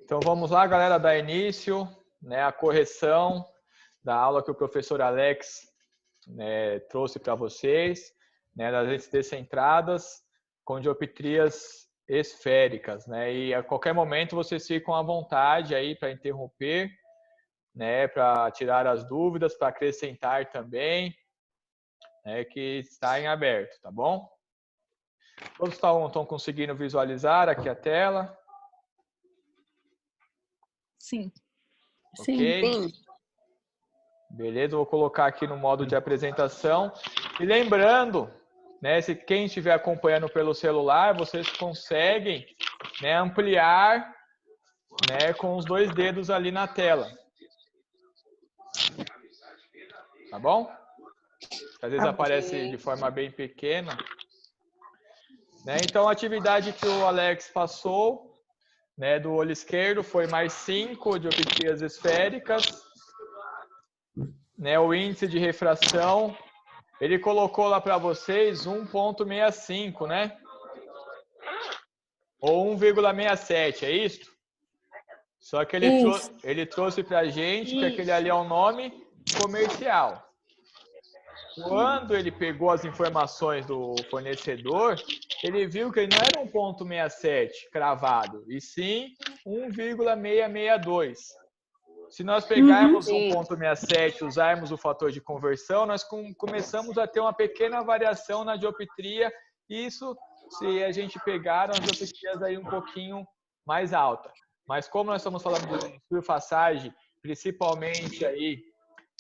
Então vamos lá, galera, dar início, né, a correção da aula que o professor Alex, né, trouxe para vocês, né, das lentes descentradas com dioptrias esféricas, né, e a qualquer momento vocês ficam à vontade aí para interromper, né, para tirar as dúvidas, para acrescentar também, né, que está em aberto, tá bom? Todos estão conseguindo visualizar aqui a tela? Sim. Ok? Sim. Beleza, vou colocar aqui no modo de apresentação. E lembrando, né, se quem estiver acompanhando pelo celular, vocês conseguem, né, ampliar, né, com os 2 dedos ali na tela. Tá bom? Às vezes aparece de forma bem pequena. Né? Então, a atividade que o Alex passou, né, do olho esquerdo foi mais 5 dioptrias esféricas. Né, o índice de refração, ele colocou lá para vocês 1,65, né? Ou 1,67, é isso? Só que ele trouxe para a gente que aquele ali é um nome comercial. Quando ele pegou as informações do fornecedor, ele viu que ele não era 1,67 cravado, e sim 1,662. Se nós pegarmos 1,67 e usarmos o fator de conversão, nós começamos a ter uma pequena variação na dioptria, isso se a gente pegar as dioptrias aí um pouquinho mais alta. Mas como nós estamos falando de surfaçagem, principalmente aí,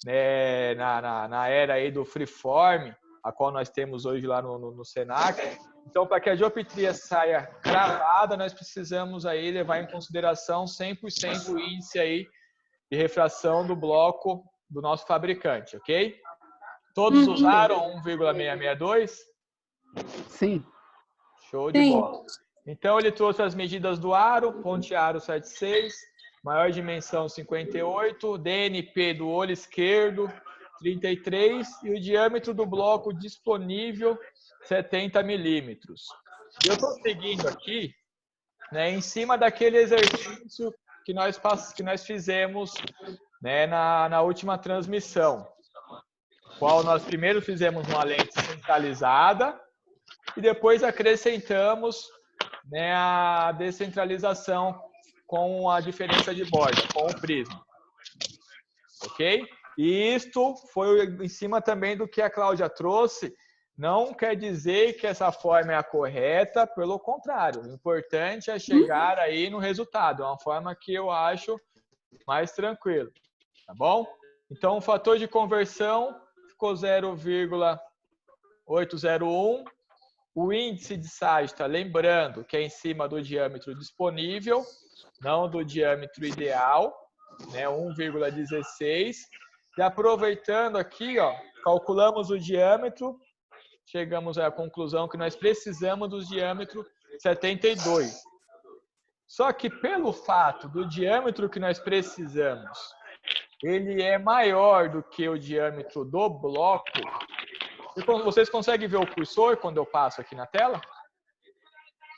né, na era aí do freeform, a qual nós temos hoje lá no Senac, então para que a dioptria saia cravada, nós precisamos aí levar em consideração 100% o índice aí de refração do bloco do nosso fabricante, ok? Todos usaram 1,662? Sim. Show de bola. Então, ele trouxe as medidas do aro, ponte aro 76, maior dimensão 58, DNP do olho esquerdo 33 e o diâmetro do bloco disponível 70 milímetros. Eu estou seguindo aqui, né, em cima daquele exercício que nós fizemos, né, na última transmissão, qual nós primeiro fizemos uma lente centralizada e depois acrescentamos, né, a descentralização com a diferença de borda, com o prisma. Ok? E isto foi em cima também do que a Cláudia trouxe. Não quer dizer que essa forma é a correta, pelo contrário. O importante é chegar aí no resultado. É uma forma que eu acho mais tranquilo. Tá bom? Então, o fator de conversão ficou 0,801. O índice de Sagita, lembrando que é em cima do diâmetro disponível, não do diâmetro ideal, né, 1,16. E aproveitando aqui, ó, calculamos o diâmetro, chegamos à conclusão que nós precisamos do diâmetro 72. Só que pelo fato do diâmetro que nós precisamos, ele é maior do que o diâmetro do bloco. Vocês conseguem ver o cursor quando eu passo aqui na tela?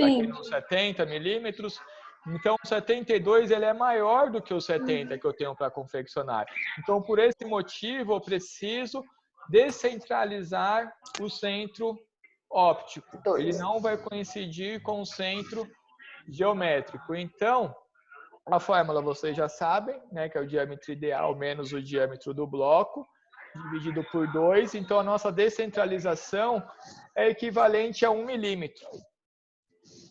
Aqui nos 70 milímetros. Então, o 72 ele é maior do que o 70 que eu tenho para confeccionar. Então, por esse motivo, eu preciso descentralizar o centro óptico. Ele não vai coincidir com o centro geométrico. Então, a fórmula vocês já sabem, né, que é o diâmetro ideal menos o diâmetro do bloco, dividido por 2. Então, a nossa descentralização é equivalente a 1 milímetro.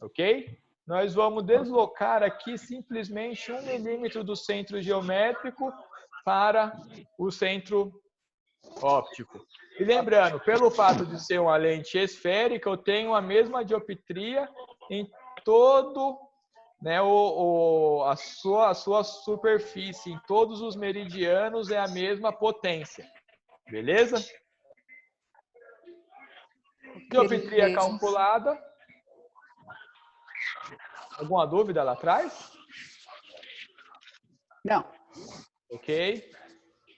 Ok? Nós vamos deslocar aqui simplesmente 1 milímetro do centro geométrico para o centro óptico. E lembrando, pelo fato de ser uma lente esférica, eu tenho a mesma dioptria em todo, né, a sua superfície, em todos os meridianos é a mesma potência. Beleza? Dioptria calculada. Alguma dúvida lá atrás? Não. Ok?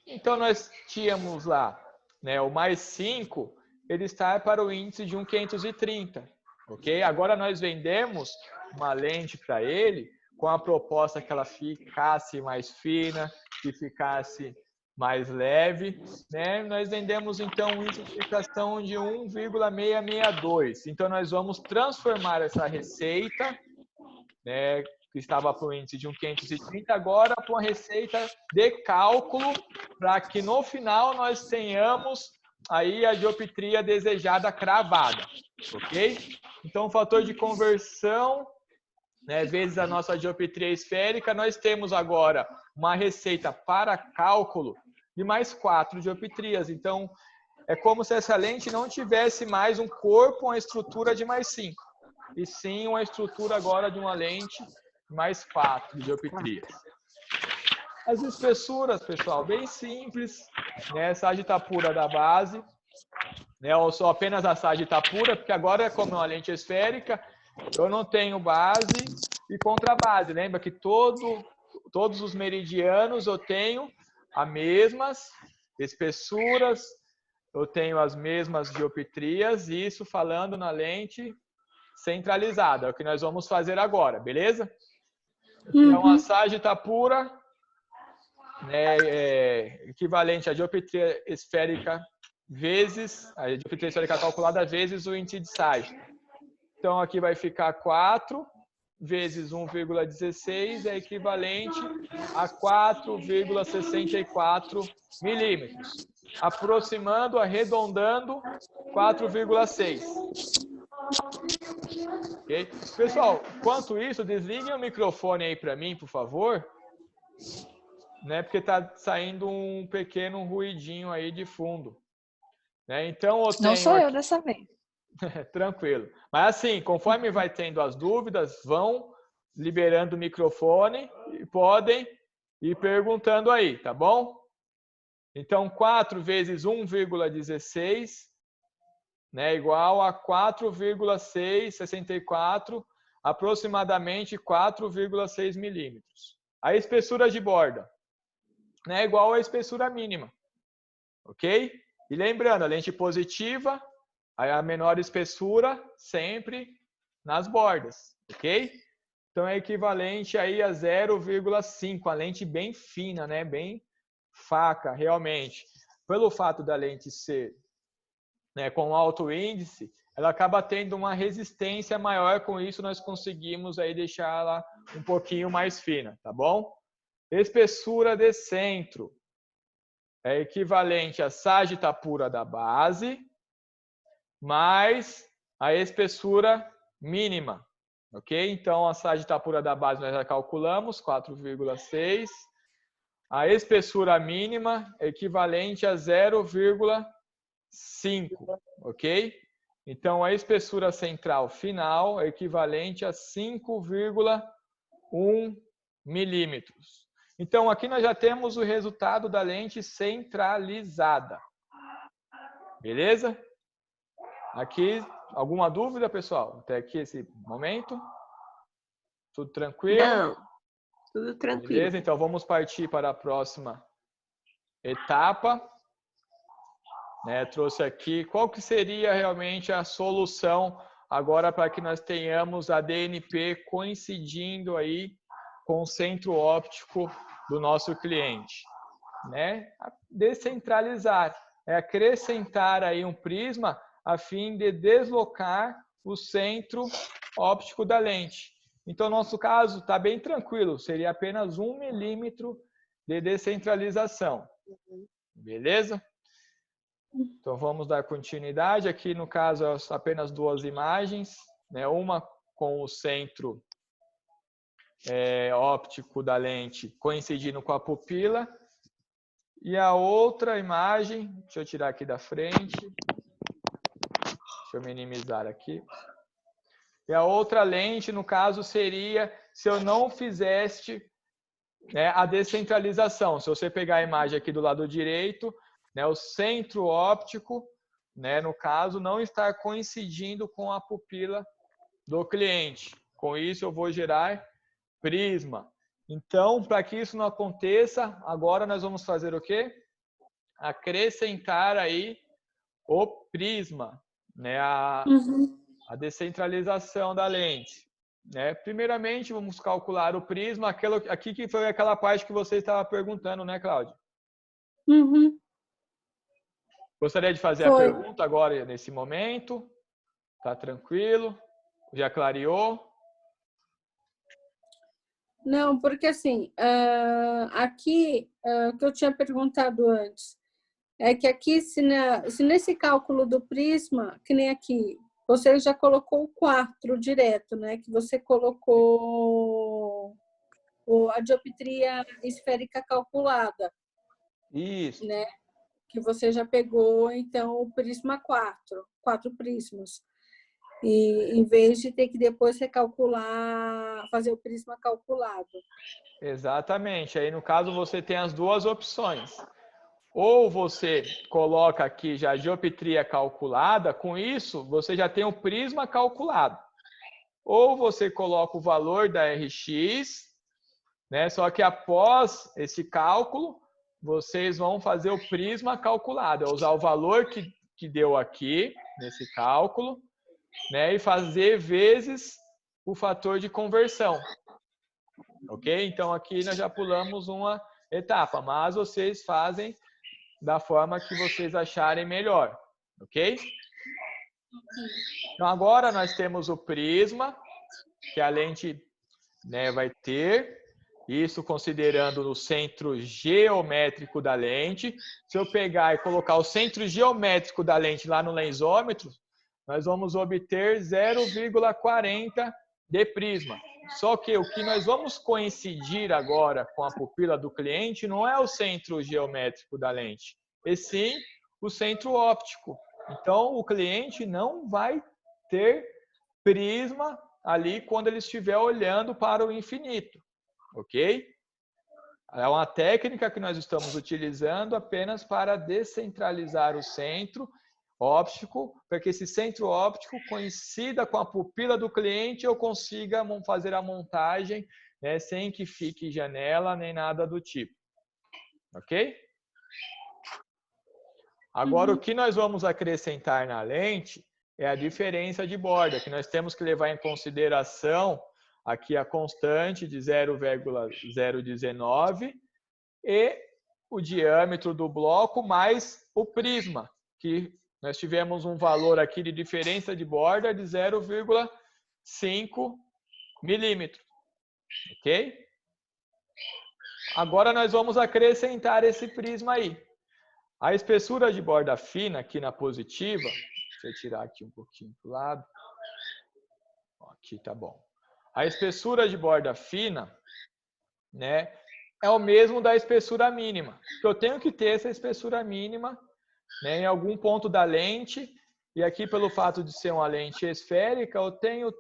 Então, nós tínhamos lá, né, o mais 5, ele está para o índice de 1,530. ok? Agora nós vendemos uma lente para ele com a proposta que ela ficasse mais fina, que ficasse mais leve, né? Nós vendemos então uma intensificação de 1,662. Então nós vamos transformar essa receita, né, que estava para o índice de 1,530 agora para uma receita de cálculo, para que no final nós tenhamos aí a dioptria desejada cravada, ok? Então o fator de conversão, né, vezes a nossa dioptria esférica, nós temos agora uma receita para cálculo de mais 4 dioptrias. Então, é como se essa lente não tivesse mais um corpo, uma estrutura de mais 5, e sim uma estrutura agora de uma lente de mais 4 dioptrias. As espessuras, pessoal, bem simples, né? Sagita pura da base, né? Ou só apenas a sagita pura, porque agora, como é uma lente esférica, eu não tenho base e contrabase. Lembra que todos os meridianos eu tenho as mesmas espessuras, eu tenho as mesmas dioptrias, e isso falando na lente centralizada. É o que nós vamos fazer agora, beleza? Então, a sagita pura, né, é equivalente à dioptria esférica vezes, a dioptria esférica calculada vezes o índice de sagita. Então, aqui vai ficar 4 vezes 1,16 é equivalente a 4,64 milímetros. Aproximando, arredondando, 4,6. Okay? Pessoal, enquanto isso, desliguem o microfone aí para mim, por favor. Né, porque está saindo um pequeno ruidinho aí de fundo. Né? Então, eu tenho não sou eu dessa vez. Tranquilo. Mas assim, conforme vai tendo as dúvidas, vão liberando o microfone e podem ir perguntando aí, tá bom? Então, 4 vezes 1,16, né, igual a 4,664, aproximadamente 4,6 milímetros. A espessura de borda, né, igual à espessura mínima, ok? E lembrando, a lente positiva, a menor espessura sempre nas bordas, ok? Então é equivalente aí a 0,5, a lente bem fina, né? Bem faca, realmente. Pelo fato da lente ser, né, com alto índice, ela acaba tendo uma resistência maior, com isso nós conseguimos aí deixar ela um pouquinho mais fina, tá bom? Espessura de centro é equivalente a sagita pura da base mais a espessura mínima, ok? Então, a sagita pura da base nós já calculamos, 4,6. A espessura mínima é equivalente a 0,5, ok? Então, a espessura central final é equivalente a 5,1 milímetros. Então, aqui nós já temos o resultado da lente centralizada. Beleza? Aqui, alguma dúvida, pessoal? Até aqui esse momento? Tudo tranquilo? Não, tudo tranquilo. Beleza, então vamos partir para a próxima etapa. Né, trouxe aqui qual que seria realmente a solução agora para que nós tenhamos a DNP coincidindo aí com o centro óptico do nosso cliente. Né? Descentralizar, é acrescentar aí um prisma a fim de deslocar o centro óptico da lente. Então, no nosso caso, está bem tranquilo, seria apenas 1 milímetro de descentralização. Beleza? Então, vamos dar continuidade. Aqui, no caso, apenas 2 imagens, né? Uma com o centro óptico da lente coincidindo com a pupila, e a outra imagem, deixa eu tirar aqui da frente, deixa eu minimizar aqui. E a outra lente, no caso, seria se eu não fizesse, né, a descentralização. Se você pegar a imagem aqui do lado direito, né, o centro óptico, né, no caso, não está coincidindo com a pupila do cliente. Com isso, eu vou gerar prisma. Então, para que isso não aconteça, agora nós vamos fazer o quê? Acrescentar aí o prisma, né? A a descentralização da lente. Né? Primeiramente, vamos calcular o prisma, aqui que foi aquela parte que você estava perguntando, né, Cláudia? Uhum. Gostaria de fazer a pergunta agora, nesse momento. Tá tranquilo? Já clareou? Não, porque assim, aqui, o que eu tinha perguntado antes, é que aqui, se nesse cálculo do prisma, que nem aqui, você já colocou o 4 direto, né? Que você colocou a dioptria esférica calculada. Isso. Né? Que você já pegou, então, o prisma 4 prismas. E em vez de ter que depois recalcular, fazer o prisma calculado. Exatamente. Aí, no caso, você tem as duas opções. Ou você coloca aqui já a dioptria calculada, com isso você já tem o prisma calculado. Ou você coloca o valor da RX, né? Só que após esse cálculo, vocês vão fazer o prisma calculado. É usar o valor que deu aqui, nesse cálculo, né? E fazer vezes o fator de conversão. Ok? Então, aqui nós já pulamos uma etapa, mas vocês fazem da forma que vocês acharem melhor, ok? Então, agora nós temos o prisma, que a lente, né, vai ter, isso considerando o centro geométrico da lente. Se eu pegar e colocar o centro geométrico da lente lá no lensômetro, nós vamos obter 0,40 de prisma. Só que o que nós vamos coincidir agora com a pupila do cliente não é o centro geométrico da lente, e sim o centro óptico. Então, o cliente não vai ter prisma ali quando ele estiver olhando para o infinito, ok? É uma técnica que nós estamos utilizando apenas para descentralizar o centro óptico, para que esse centro óptico coincida com a pupila do cliente e eu consiga fazer a montagem, né, sem que fique janela nem nada do tipo. Ok? Agora, o que nós vamos acrescentar na lente é a diferença de borda, que nós temos que levar em consideração aqui a constante de 0,019 e o diâmetro do bloco mais o prisma, que nós tivemos um valor aqui de diferença de borda de 0,5 milímetros. Ok? Agora nós vamos acrescentar esse prisma aí. A espessura de borda fina aqui na positiva, deixa eu tirar aqui um pouquinho para o lado. Aqui tá bom. A espessura de borda fina, né, é o mesmo da espessura mínima. Eu tenho que ter essa espessura mínima, né, em algum ponto da lente, e aqui pelo fato de ser uma lente esférica, eu tenho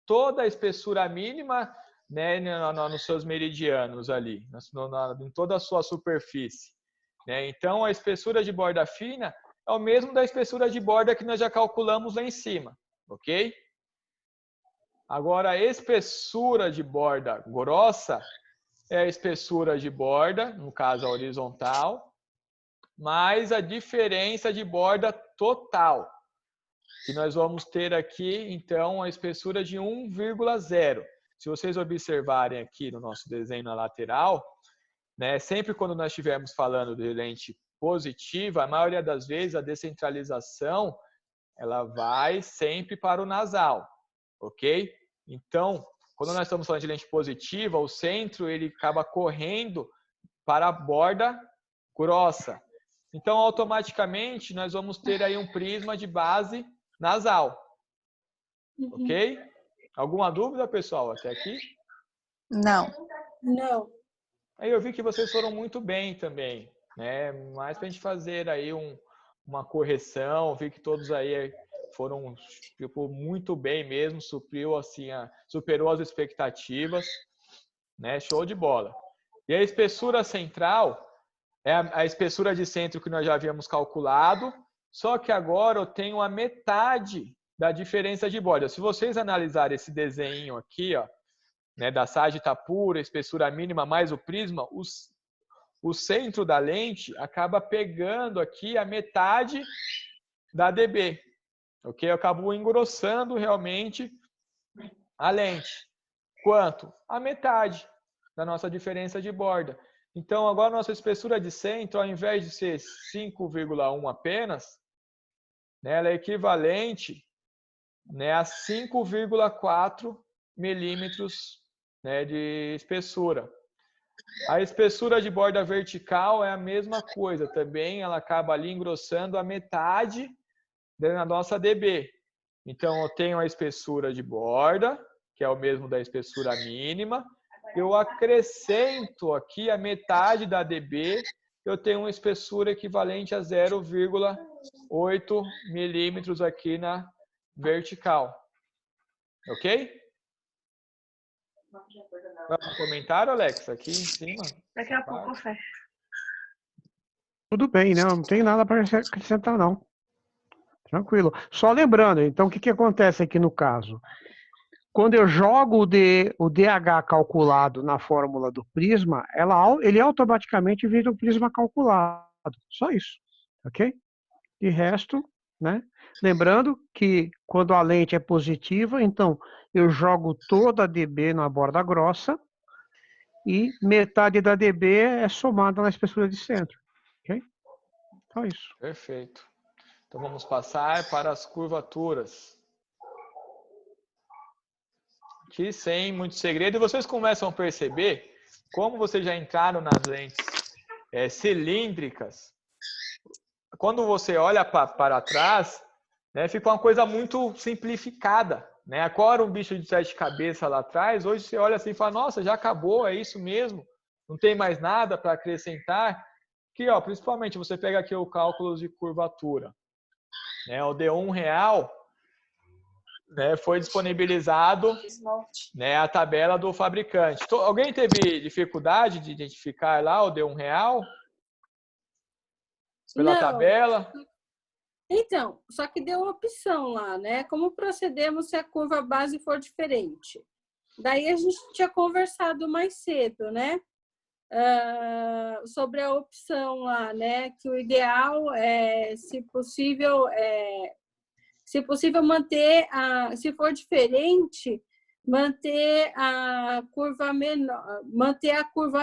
toda a espessura mínima, né, nos seus meridianos ali, em toda a sua superfície. Né? Então, a espessura de borda fina é o mesmo da espessura de borda que nós já calculamos lá em cima, ok? Agora, a espessura de borda grossa é a espessura de borda, no caso a horizontal, mais a diferença de borda total. Que nós vamos ter aqui, então, a espessura de 1,0. Se vocês observarem aqui no nosso desenho na lateral, né, sempre quando nós estivermos falando de lente positiva, a maioria das vezes a descentralização ela vai sempre para o nasal, ok? Então, quando nós estamos falando de lente positiva, o centro ele acaba correndo para a borda grossa. Então, automaticamente, nós vamos ter aí um prisma de base nasal. Ok? Alguma dúvida, pessoal, até aqui? Não. Não. Aí eu vi que vocês foram muito bem também, né? Mas para a gente fazer aí uma correção, vi que todos aí foram tipo, muito bem mesmo, superou as expectativas, né? Show de bola. E a espessura central é a espessura de centro que nós já havíamos calculado, só que agora eu tenho a metade da diferença de borda. Se vocês analisarem esse desenho aqui, ó, né, da sagita pura, espessura mínima mais o prisma, o centro da lente acaba pegando aqui a metade da dB, ok? Eu acabo engrossando realmente a lente. Quanto? A metade da nossa diferença de borda. Então, agora a nossa espessura de centro, ao invés de ser 5,1 apenas, né, ela é equivalente, né, a 5,4 milímetros, né, de espessura. A espessura de borda vertical é a mesma coisa também, ela acaba ali engrossando a metade da nossa DB. Então, eu tenho a espessura de borda, que é o mesmo da espessura mínima, eu acrescento aqui a metade da DB, eu tenho uma espessura equivalente a 0,8 milímetros aqui na vertical. Ok? Um comentário, Alex, aqui em cima? Daqui a pouco eu fecho. Tudo bem, não tem nada para acrescentar, não. Tranquilo. Só lembrando, então, o que acontece aqui no caso? Quando eu jogo o DH calculado na fórmula do prisma, ele automaticamente vira um prisma calculado. Só isso, ok? De resto, né? Lembrando que quando a lente é positiva, então eu jogo toda a DB na borda grossa e metade da DB é somada na espessura de centro, ok? Só isso. Perfeito. Então vamos passar para as curvaturas. Aqui sem muito segredo, e vocês começam a perceber como vocês já entraram nas lentes cilíndricas. Quando você olha para trás, né, fica uma coisa muito simplificada. Né? Agora um bicho de 7 cabeças lá atrás, hoje você olha assim e fala, nossa, já acabou, é isso mesmo, não tem mais nada para acrescentar. Aqui, ó, principalmente, você pega aqui o cálculo de curvatura. Né, o D1 real, né, foi disponibilizado, né, a tabela do fabricante. Alguém teve dificuldade de identificar lá o D1 real? Pela Não. tabela? Então, só que deu uma opção lá, né? Como procedemos se a curva base for diferente? Daí a gente tinha conversado mais cedo, né? Sobre a opção lá, né? Que o ideal é, se possível manter se for diferente, manter a curva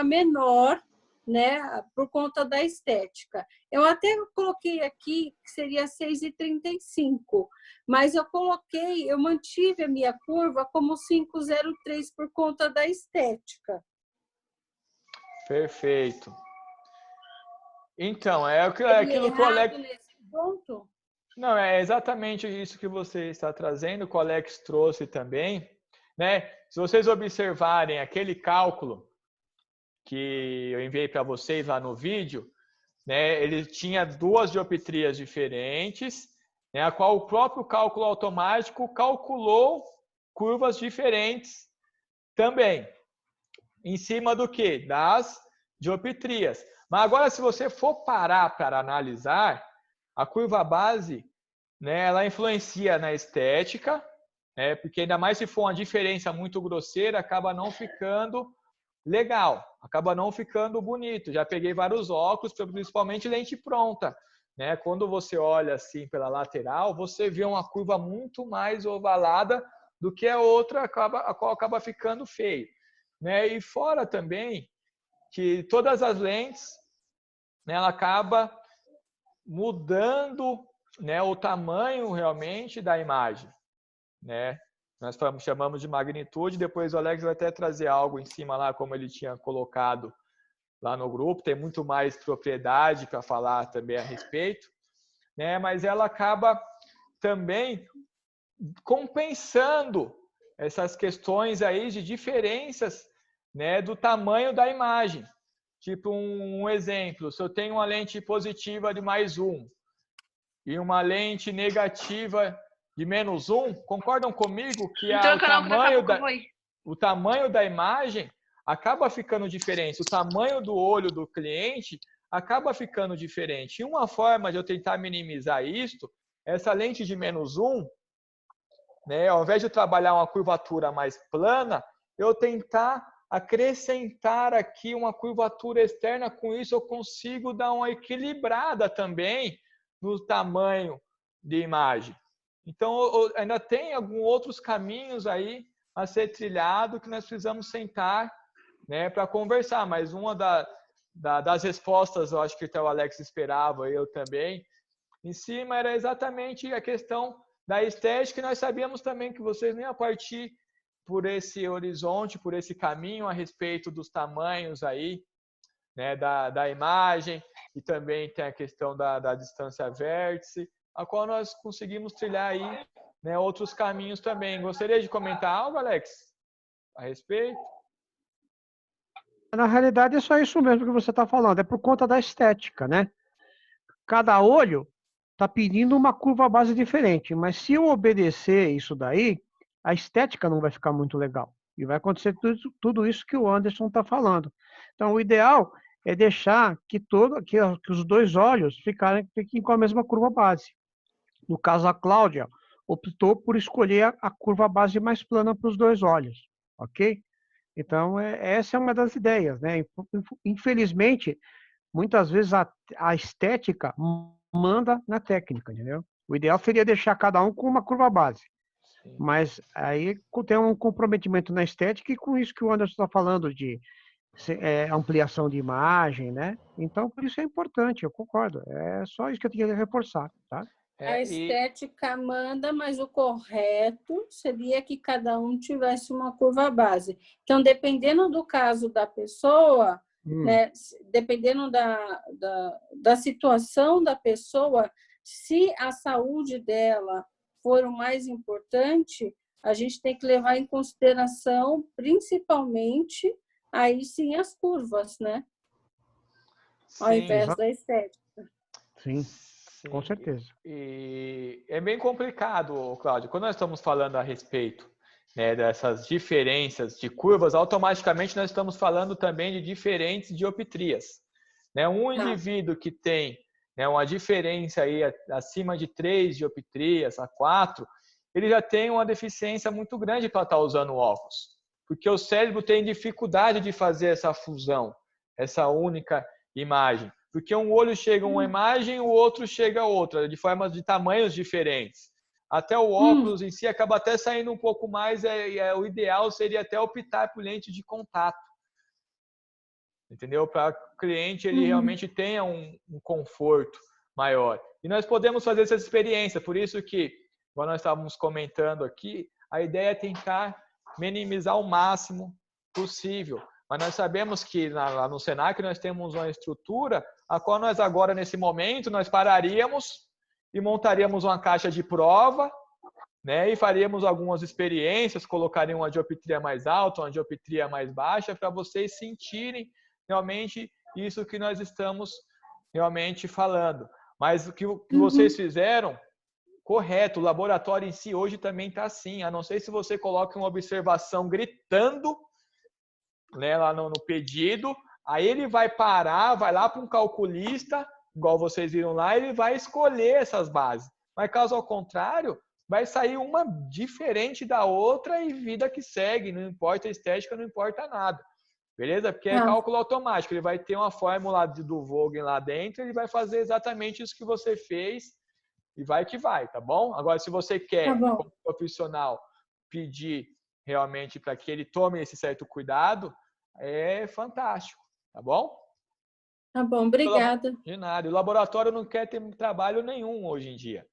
menor, né, por conta da estética. Eu até coloquei aqui que seria 6,35, mas eu mantive a minha curva como 5,03 por conta da estética. Perfeito. Então, é aquilo que o Alex... nesse ponto? Não, é exatamente isso que você está trazendo, que o Alex trouxe também, né? Se vocês observarem aquele cálculo que eu enviei para vocês lá no vídeo, né? Ele tinha duas dioptrias diferentes, né? A qual o próprio cálculo automático calculou curvas diferentes também, em cima do quê? Das dioptrias. Mas agora, se você for parar para analisar, a curva base, né, ela influencia na estética, né, porque ainda mais se for uma diferença muito grosseira, acaba não ficando legal, acaba não ficando bonito. Já peguei vários óculos, principalmente lente pronta. Né? Quando você olha assim pela lateral, você vê uma curva muito mais ovalada do que a outra, a qual acaba ficando feio. Né? E fora também que todas as lentes, né, ela acaba mudando, né, o tamanho realmente da imagem. Né? Nós chamamos de magnitude, depois o Alex vai até trazer algo em cima lá, como ele tinha colocado lá no grupo, tem muito mais propriedade para falar também a respeito, né? Mas ela acaba também compensando essas questões aí de diferenças, né, do tamanho da imagem. Tipo um exemplo, se eu tenho uma lente positiva de +1 e uma lente negativa de -1, concordam comigo que o tamanho da imagem acaba ficando diferente, o tamanho do olho do cliente acaba ficando diferente. E uma forma de eu tentar minimizar isto, essa lente de -1, né, ao invés de eu trabalhar uma curvatura mais plana, eu tentar acrescentar aqui uma curvatura externa, com isso eu consigo dar uma equilibrada também no tamanho de imagem. Então, ainda tem alguns outros caminhos aí a ser trilhado que nós precisamos sentar, né, para conversar. Mas uma das respostas, eu acho que até o Alex esperava, eu também, em cima era exatamente a questão da estética, e nós sabíamos também que vocês nem iam partir por esse horizonte, por esse caminho a respeito dos tamanhos aí, né, da imagem, e também tem a questão da distância vértice, a qual nós conseguimos trilhar aí, né, outros caminhos também. Gostaria de comentar algo, Alex, a respeito? Na realidade, é só isso mesmo que você está falando, é por conta da estética, né? Cada olho está pedindo uma curva base diferente, mas se eu obedecer isso daí, a estética não vai ficar muito legal. E vai acontecer tudo isso que o Anderson está falando. Então, o ideal é deixar que os dois olhos fiquem com a mesma curva base. No caso, a Cláudia optou por escolher a curva base mais plana para os dois olhos, ok? Então, essa é uma das ideias, né? Infelizmente, muitas vezes a estética manda na técnica, entendeu? O ideal seria deixar cada um com uma curva base. Sim. Mas aí tem um comprometimento na estética e com isso que o Anderson está falando de ampliação de imagem, né? Então, por isso é importante, eu concordo. É só isso que eu tinha que reforçar, tá? A estética manda, mas o correto seria que cada um tivesse uma curva base. Então, dependendo do caso da pessoa, né, dependendo da situação da pessoa, se a saúde dela for o mais importante, a gente tem que levar em consideração, principalmente, aí sim as curvas, né? Ao invés da estética. Sim. Sim, com certeza. E é bem complicado, Cláudio. Quando nós estamos falando a respeito, né, dessas diferenças de curvas, automaticamente nós estamos falando também de diferentes dioptrias. Né? Um indivíduo que tem, né, uma diferença aí acima de 3 dioptrias a 4, ele já tem uma deficiência muito grande para estar usando óculos. Porque o cérebro tem dificuldade de fazer essa fusão, essa única imagem. Porque um olho chega a uma imagem, o outro chega a outra, de formas de tamanhos diferentes. Até o óculos em si acaba até saindo um pouco mais, o ideal seria até optar por lente de contato. Entendeu? Para o cliente ele realmente tenha um conforto maior. E nós podemos fazer essa experiência, por isso que, como nós estávamos comentando aqui, a ideia é tentar minimizar o máximo possível. Mas nós sabemos que lá no Senac nós temos uma estrutura a qual nós agora, nesse momento, nós pararíamos e montaríamos uma caixa de prova, né, e faríamos algumas experiências, colocaríamos uma dioptria mais alta, uma dioptria mais baixa, para vocês sentirem realmente isso que nós estamos realmente falando. Mas o que vocês fizeram, correto, o laboratório em si hoje também está assim, a não ser se você coloca uma observação gritando, né, lá no pedido, aí ele vai parar, vai lá para um calculista, igual vocês viram lá, ele vai escolher essas bases. Mas caso ao contrário, vai sair uma diferente da outra e vida que segue, não importa a estética, não importa nada. Beleza? Porque é cálculo automático, ele vai ter uma fórmula do Vogel lá dentro, ele vai fazer exatamente isso que você fez e vai que vai, tá bom? Agora, se você quer, como profissional, pedir realmente para que ele tome esse certo cuidado, é fantástico, tá bom? Tá bom, obrigada. De nada. O laboratório não quer ter trabalho nenhum hoje em dia.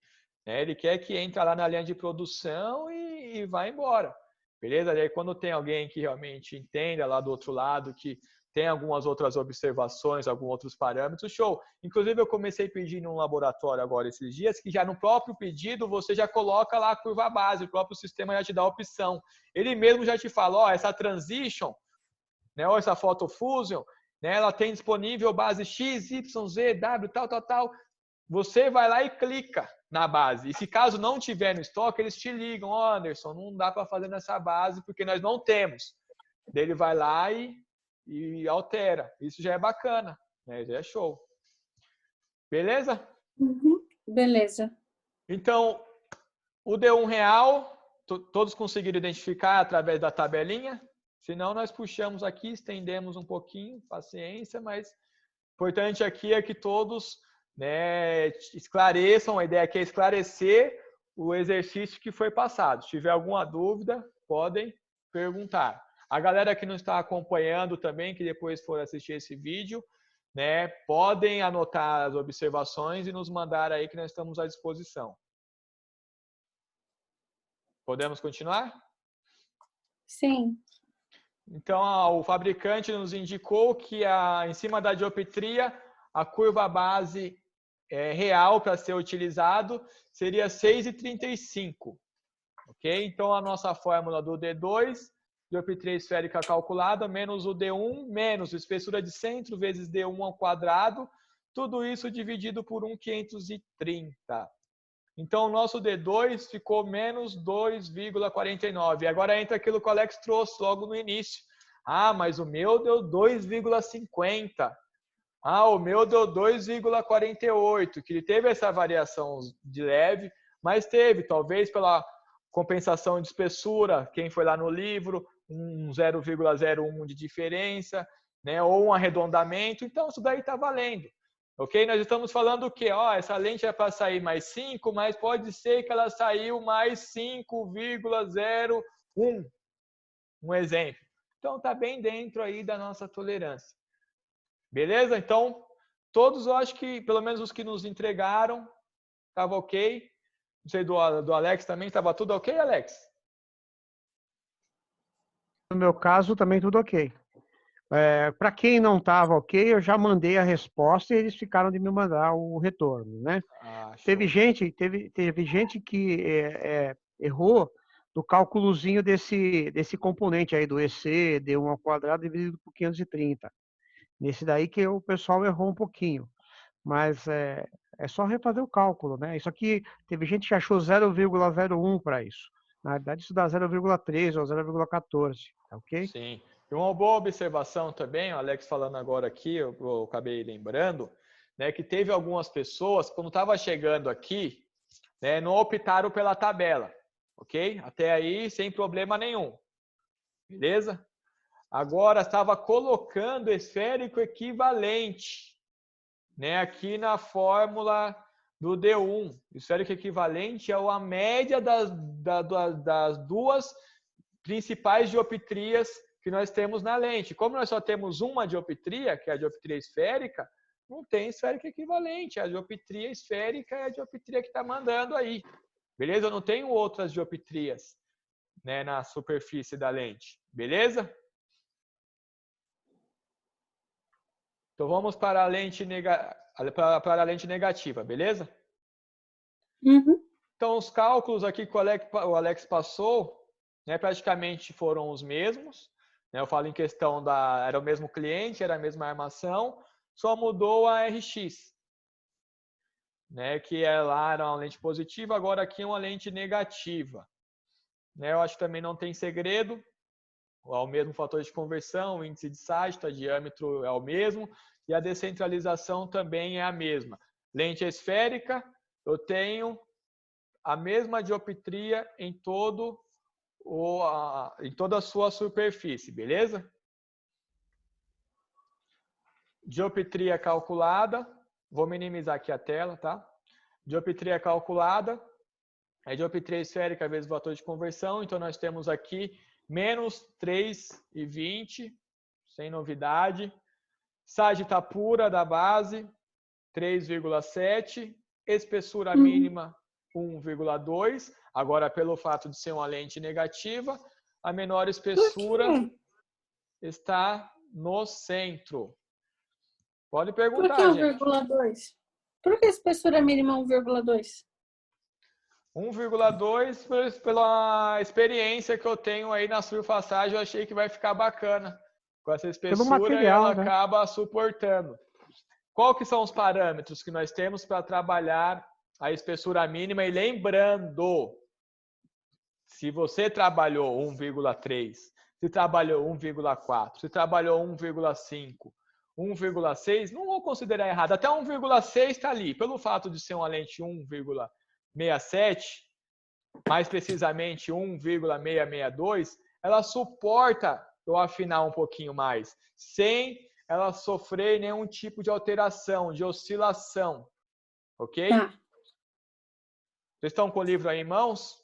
Né? Ele quer que entre lá na linha de produção e vá embora. Beleza? E aí, quando tem alguém que realmente entenda lá do outro lado, que tem algumas outras observações, alguns outros parâmetros, show. Inclusive, eu comecei a pedir num laboratório agora esses dias, que já no próprio pedido você já coloca lá a curva base, o próprio sistema já te dá a opção. Ele mesmo já te fala, ó, essa transition, né, ou essa photofusion, né, ela tem disponível base X, Y, Z, W, tal. Você vai lá e clica na base. E se caso não tiver no estoque, eles te ligam, ó, Anderson, não dá para fazer nessa base porque nós não temos. Daí ele vai lá e altera. Isso já é bacana, né? Já é show. Beleza? Beleza. Então, o D1 real, todos conseguiram identificar através da tabelinha? Se não, nós puxamos aqui, estendemos um pouquinho, paciência, mas o importante aqui é que todos, né, esclareçam, a ideia aqui é esclarecer o exercício que foi passado. Se tiver alguma dúvida, podem perguntar. A galera que não está acompanhando também, que depois for assistir esse vídeo, né, podem anotar as observações e nos mandar aí que nós estamos à disposição. Podemos continuar? Sim. Então, o fabricante nos indicou que em cima da dioptria, a curva base real para ser utilizado seria 6,35. Ok? Então, a nossa fórmula do D2, dioptria esférica calculada, menos o D1, menos a espessura de centro, vezes D1 ao quadrado, tudo isso dividido por 1,530. Então, o nosso D2 ficou menos 2,49. Agora entra aquilo que o Alex trouxe logo no início. Ah, mas o meu deu 2,50. Ah, o meu deu 2,48. Que ele teve essa variação de leve, mas teve, talvez pela compensação de espessura, quem foi lá no livro, um 0,01 de diferença, né, ou um arredondamento. Então, isso daí está valendo. Ok? Nós estamos falando o quê? Ó, essa lente é para sair mais 5, mas pode ser que ela saiu mais 5,01. Um exemplo. Então, está bem dentro aí da nossa tolerância. Beleza? Então, todos eu acho que, pelo menos os que nos entregaram, estava ok. Não sei, do Alex também, estava tudo ok, Alex? No meu caso, também tudo ok. Para quem não estava ok, eu já mandei a resposta e eles ficaram de me mandar o retorno, né? Teve gente que errou do cálculozinho desse componente aí do EC, D1 ao quadrado dividido por 530. Nesse daí que o pessoal errou um pouquinho. Mas é só refazer o cálculo, né? Isso aqui, teve gente que achou 0,01 para isso. Na verdade, isso dá 0,13 ou 0,14, tá ok? Sim. E uma boa observação também, o Alex falando agora aqui, eu acabei lembrando, né, que teve algumas pessoas, quando estava chegando aqui, né, não optaram pela tabela, ok? Até aí, sem problema nenhum. Beleza? Agora, estava colocando esférico equivalente, né, aqui na fórmula do D1. Esférico equivalente é a média das duas principais dioptrias que nós temos na lente. Como nós só temos uma dioptria, que é a dioptria esférica, não tem esférico equivalente. A dioptria esférica é a dioptria que está mandando aí. Beleza? Eu não tenho outras dioptrias, né, na superfície da lente. Beleza? Então vamos para a lente, para a lente negativa, beleza? Uhum. Então os cálculos aqui que o Alex passou, né, praticamente foram os mesmos. Né, eu falo em questão era o mesmo cliente, era a mesma armação, só mudou a RX. Né, que lá era uma lente positiva, agora aqui é uma lente negativa. Né, eu acho que também não tem segredo. É o mesmo fator de conversão, o índice de ságito, o diâmetro é o mesmo e a descentralização também é a mesma. Lente esférica, eu tenho a mesma dioptria em toda a sua superfície, beleza? Dioptria calculada, vou minimizar aqui a tela, tá? Dioptria calculada, é dioptria esférica vezes o fator de conversão, então nós temos aqui menos 3,20, sem novidade. Ságita pura da base, 3,7. Espessura mínima, 1,2. Agora, pelo fato de ser uma lente negativa, a menor espessura está no centro. Pode perguntar, gente. Por que 1,2? Por que a espessura mínima 1,2? 1,2 pela experiência que eu tenho aí na surfaçagem, eu achei que vai ficar bacana. Com essa espessura, material, ela né? acaba suportando. Qual que são os parâmetros que nós temos para trabalhar a espessura mínima? E lembrando, se você trabalhou 1,3, se trabalhou 1,4, se trabalhou 1,5, 1,6, não vou considerar errado. Até 1,6 está ali. Pelo fato de ser uma lente 1,67, mais precisamente 1,662, ela suporta eu afinar um pouquinho mais, sem ela sofrer nenhum tipo de alteração, de oscilação. Ok? Tá. Vocês estão com o livro aí em mãos?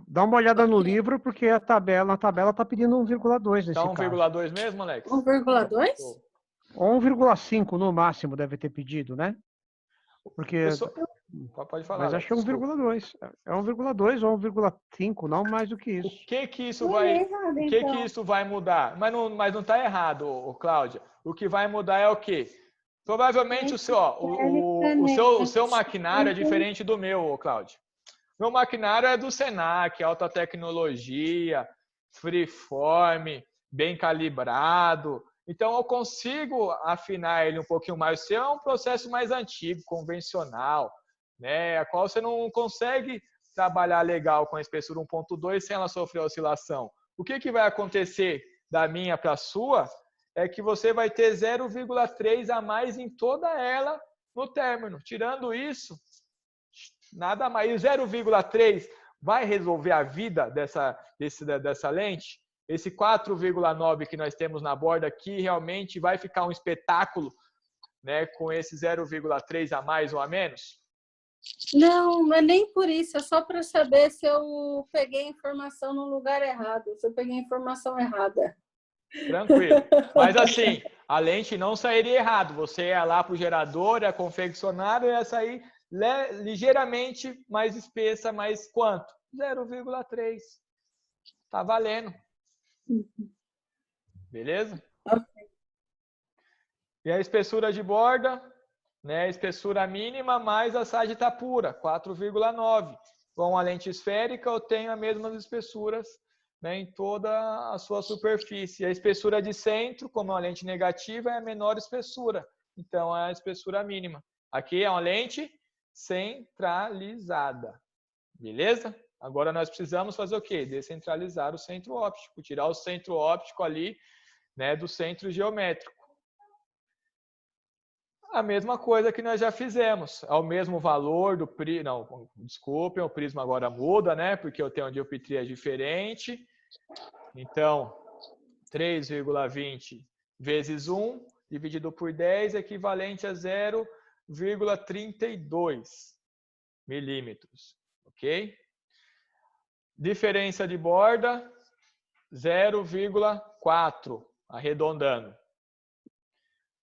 Dá uma olhada no livro, porque na tabela está pedindo 1,2 nesse Tá caso. 1,2 mesmo, Alex? 1,2? Ou 1,5 no máximo deve ter pedido, né? Porque... Pode falar, mas acho que é 1,2. É 1,2 ou 1,5, não mais do que isso. O que isso vai, errado, o que isso vai mudar? Mas não está errado, Cláudia. O que vai mudar é o quê? Provavelmente o seu maquinário é diferente do meu, Cláudia. Meu maquinário é do Senac, alta tecnologia, freeform, bem calibrado. Então, eu consigo afinar ele um pouquinho mais. O seu é um processo mais antigo, convencional, né? A qual você não consegue trabalhar legal com a espessura 1.2 sem ela sofrer oscilação. O que vai acontecer da minha para a sua é que você vai ter 0,3 a mais em toda ela no término. Tirando isso, nada mais. E o 0,3 vai resolver a vida dessa lente? Esse 4,9 que nós temos na borda aqui realmente vai ficar um espetáculo, né, com esse 0,3 a mais ou a menos? Não é nem por isso. É só para saber se eu peguei a informação no lugar errado, se eu peguei a informação errada. Tranquilo. Mas assim, a lente não sairia errado. Você ia lá para o gerador, ia confeccionar e ia sair ligeiramente mais espessa, mas quanto? 0,3. Tá valendo. Beleza? Okay. E a espessura de borda, né? A espessura mínima mais a sagita pura, 4,9. Com a lente esférica, eu tenho as mesmas espessuras, né, em toda a sua superfície. A espessura de centro, como a lente negativa, é a menor espessura. Então, é a espessura mínima. Aqui é uma lente centralizada. Beleza? Agora, nós precisamos fazer o quê? Descentralizar o centro óptico. Tirar o centro óptico ali, né, do centro geométrico. A mesma coisa que nós já fizemos. Ao mesmo valor do prisma. Não, desculpem, o prisma agora muda, né? Porque eu tenho uma dioptria diferente. Então, 3,20 vezes 1 dividido por 10 é equivalente a 0,32 milímetros. Ok? Diferença de borda, 0,4, arredondando.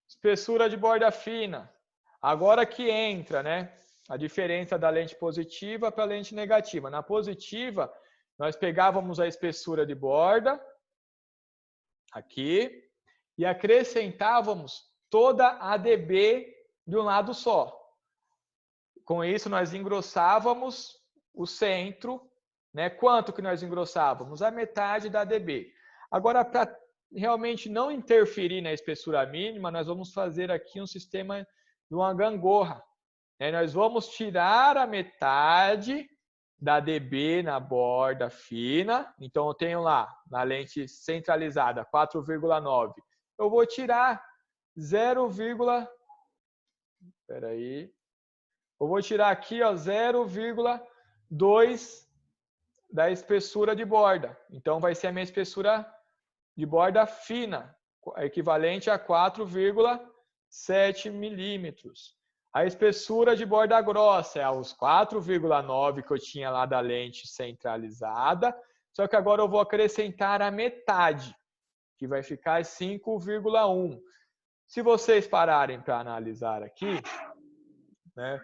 Espessura de borda fina. Agora que entra, né, a diferença da lente positiva para a lente negativa. Na positiva, nós pegávamos a espessura de borda, aqui, e acrescentávamos toda a dB de um lado só. Com isso, nós engrossávamos o centro, né? Quanto que nós engrossávamos? A metade da dB. Agora, para realmente não interferir na espessura mínima, nós vamos fazer aqui um sistema de uma gangorra. Nós vamos tirar a metade da dB na borda fina. Então, eu tenho lá, na lente centralizada, 4,9. Eu vou tirar 0, peraí. Eu vou tirar aqui 0,2 da espessura de borda. Então, vai ser a minha espessura de borda fina, equivalente a 4,7 milímetros. A espessura de borda grossa é os 4,9 que eu tinha lá da lente centralizada, só que agora eu vou acrescentar a metade, que vai ficar 5,1. Se vocês pararem para analisar aqui, né,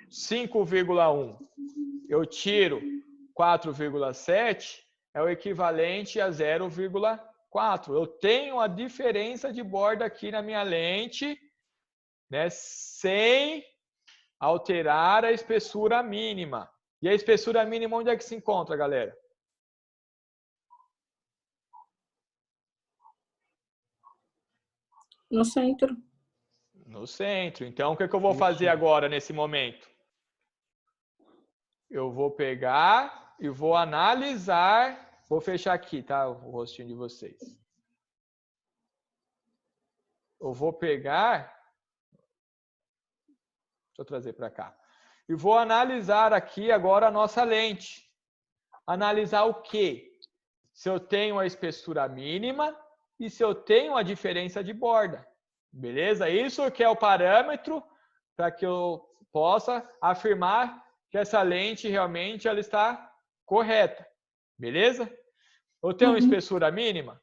5,1, eu tiro 4,7, é o equivalente a 0,4. Eu tenho a diferença de borda aqui na minha lente, né, sem alterar a espessura mínima. E a espessura mínima onde é que se encontra, galera? No centro. No centro. Então, o que eu vou fazer agora, nesse momento? Eu vou pegar e vou analisar. Vou fechar aqui, tá? O rostinho de vocês. Eu vou pegar. Deixa eu trazer para cá. E vou analisar aqui agora a nossa lente. Analisar o quê? Se eu tenho a espessura mínima e se eu tenho a diferença de borda. Beleza? Isso que é o parâmetro para que eu possa afirmar que essa lente realmente ela está correta. Beleza? Eu tenho uma espessura mínima?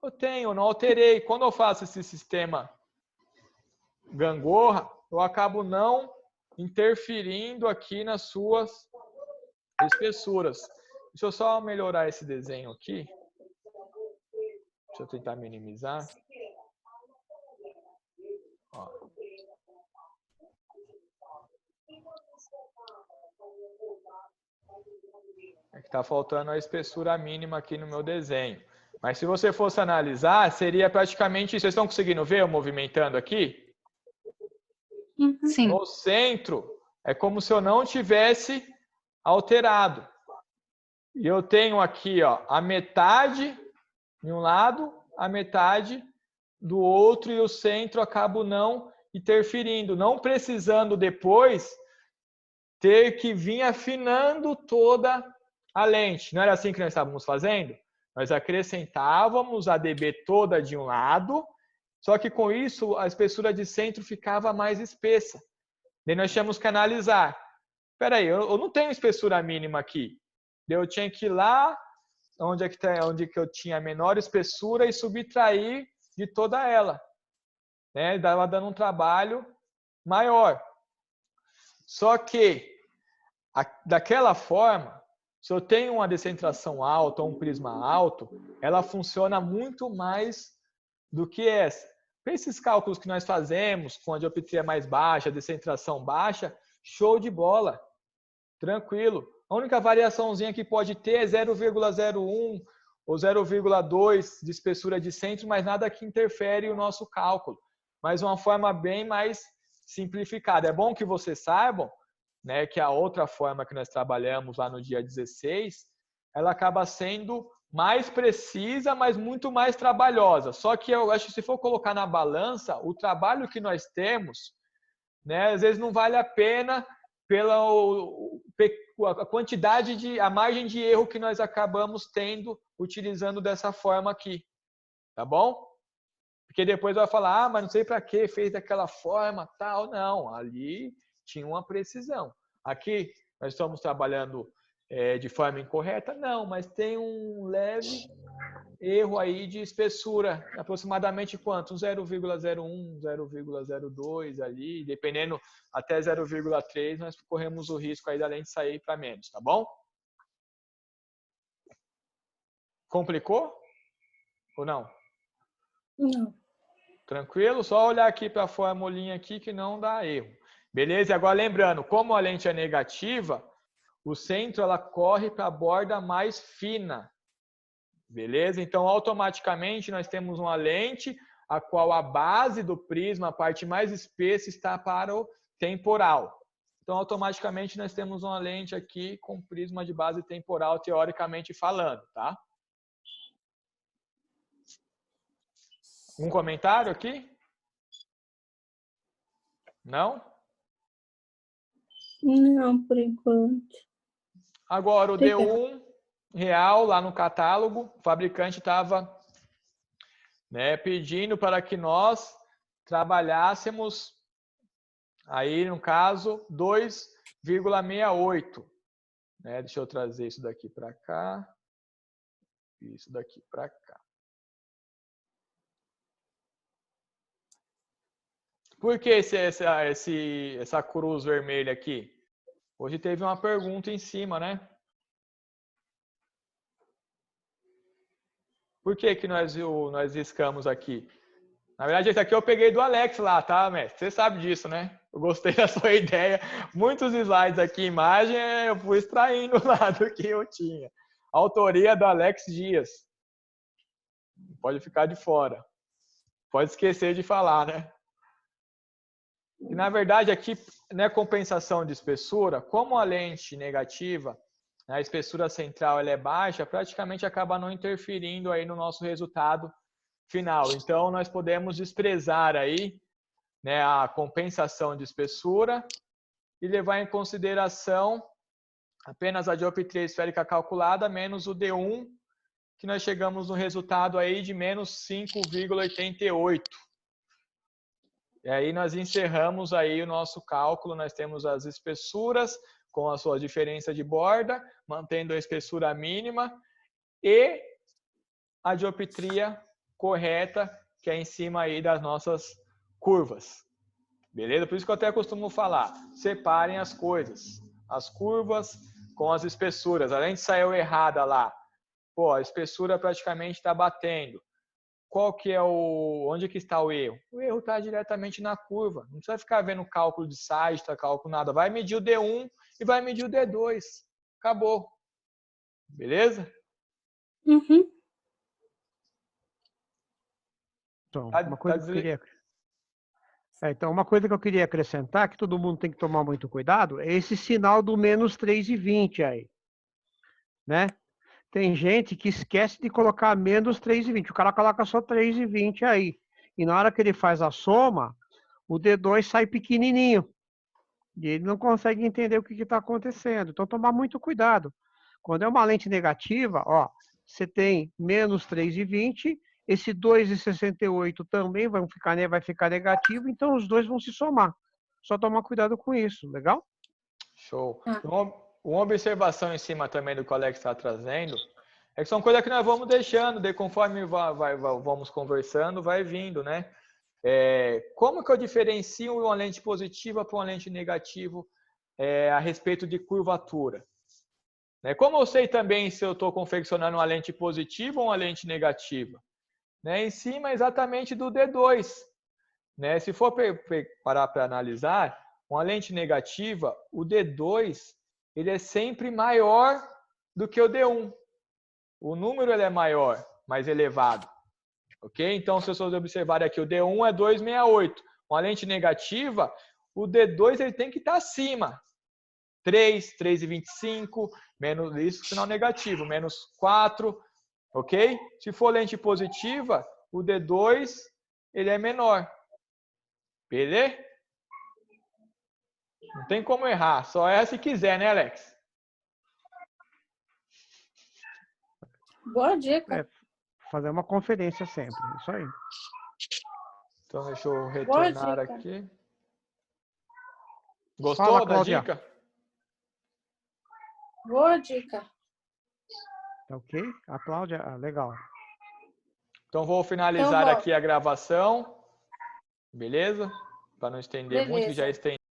Eu tenho, não alterei. Quando eu faço esse sistema gangorra, eu acabo não interferindo aqui nas suas espessuras. Deixa eu só melhorar esse desenho aqui. Deixa eu tentar minimizar. Ó. É que está faltando a espessura mínima aqui no meu desenho. Mas se você fosse analisar, seria praticamente... Vocês estão conseguindo ver eu movimentando aqui? Sim. No centro, é como se eu não tivesse alterado. E eu tenho aqui, ó, a metade de um lado, a metade do outro, e o centro acabo não interferindo, não precisando depois ter que vir afinando toda a lente. Não era assim que nós estávamos fazendo? Nós acrescentávamos a dB toda de um lado, só que com isso a espessura de centro ficava mais espessa. Daí nós tínhamos que analisar. Espera aí, eu não tenho espessura mínima aqui. Eu tinha que ir lá onde que eu tinha a menor espessura e subtrair de toda ela. Né? Dava dando um trabalho maior. Só que, daquela forma, se eu tenho uma descentração alta ou um prisma alto, ela funciona muito mais do que essa. Para esses cálculos que nós fazemos, com a dioptria mais baixa, descentração baixa, show de bola. Tranquilo. A única variaçãozinha que pode ter é 0,01 ou 0,2 de espessura de centro, mas nada que interfere o nosso cálculo. Mas uma forma bem mais simplificada. É bom que vocês saibam, né, que a outra forma que nós trabalhamos lá no dia 16, ela acaba sendo mais precisa, mas muito mais trabalhosa. Só que eu acho que se for colocar na balança, o trabalho que nós temos, né, às vezes não vale a pena pela a quantidade a margem de erro que nós acabamos tendo utilizando dessa forma aqui. Tá bom? Porque depois vai falar, mas não sei para que fez daquela forma, tal. Não, ali tinha uma precisão. Aqui nós estamos trabalhando de forma incorreta? Não, mas tem um leve erro aí de espessura, aproximadamente quanto? 0,01, 0,02 ali, dependendo até 0,3, nós corremos o risco aí da lente sair para menos, tá bom? Complicou? Ou não? Não. Tranquilo? Só olhar aqui para a formulinha aqui que não dá erro. Beleza? E agora lembrando, como a lente é negativa, o centro ela corre para a borda mais fina. Beleza? Então, automaticamente, nós temos uma lente a qual a base do prisma, a parte mais espessa, está para o temporal. Então, automaticamente, nós temos uma lente aqui com prisma de base temporal, teoricamente falando, tá? Um comentário aqui? Não? Não, por enquanto. Agora, o D1 real, lá no catálogo, o fabricante estava, né, pedindo para que nós trabalhássemos, aí no caso, 2,68. Né? Deixa eu trazer isso daqui para cá. Isso daqui para cá. Por que essa cruz vermelha aqui? Hoje teve uma pergunta em cima, né? Por que que nós riscamos aqui? Na verdade, esse aqui eu peguei do Alex lá, tá, mestre? Você sabe disso, né? Eu gostei da sua ideia. Muitos slides aqui, imagem, eu fui extraindo lá do que eu tinha. Autoria do Alex Dias. Pode ficar de fora. Pode esquecer de falar, né? E, na verdade, aqui, né, compensação de espessura, como a lente negativa, a espessura central ela é baixa, praticamente acaba não interferindo aí no nosso resultado final. Então, nós podemos desprezar aí, né, a compensação de espessura e levar em consideração apenas a dioptria esférica calculada menos o D1, que nós chegamos no resultado aí de menos 5,88. E aí nós encerramos aí o nosso cálculo, nós temos as espessuras com a sua diferença de borda, mantendo a espessura mínima e a dioptria correta, que é em cima aí das nossas curvas. Beleza? Por isso que eu até costumo falar, separem as coisas. As curvas com as espessuras. A lente saiu errada lá. Pô, a espessura praticamente está batendo. Qual que é onde que está o erro? O erro está diretamente na curva. Não precisa ficar vendo cálculo de sagita, cálculo nada. Vai medir o D1 e vai medir o D2. Acabou. Beleza? Uhum. Então, uma coisa que eu queria acrescentar, que todo mundo tem que tomar muito cuidado, é esse sinal do menos 3,20 aí. Né? Tem gente que esquece de colocar menos 3,20. O cara coloca só 3,20 aí. E na hora que ele faz a soma, o D2 sai pequenininho. E ele não consegue entender o que está acontecendo. Então, tomar muito cuidado. Quando é uma lente negativa, ó, você tem menos 3,20, esse 2,68 também vai ficar negativo, então os dois vão se somar. Só tomar cuidado com isso, legal? Show. Uma observação em cima também do que o Alex está trazendo, é que são coisas que nós vamos deixando, de conforme vamos conversando, vai vindo, né? Como que eu diferencio uma lente positiva para uma lente negativa a respeito de curvatura? Como eu sei também se eu estou confeccionando uma lente positiva ou uma lente negativa? Em cima exatamente do D2. Se for parar para analisar, uma lente negativa, o D2 ele é sempre maior do que o D1. O número ele é maior, mais elevado. Ok? Então, se vocês observarem aqui, o D1 é 268. Uma lente negativa, o D2 ele tem que estar acima. 3, 3,25, menos isso, sinal negativo, menos 4, ok? Se for lente positiva, o D2 ele é menor. Beleza? Não tem como errar, só erra se quiser, né, Alex? Boa dica. Fazer uma conferência sempre, isso aí. Então, deixa eu retornar aqui. Gostou Fala, da Cláudia. dica? Boa dica. Tá ok? A Cláudia, legal. Então, vou finalizar aqui a gravação. Beleza? Para não estender muito, que já estende.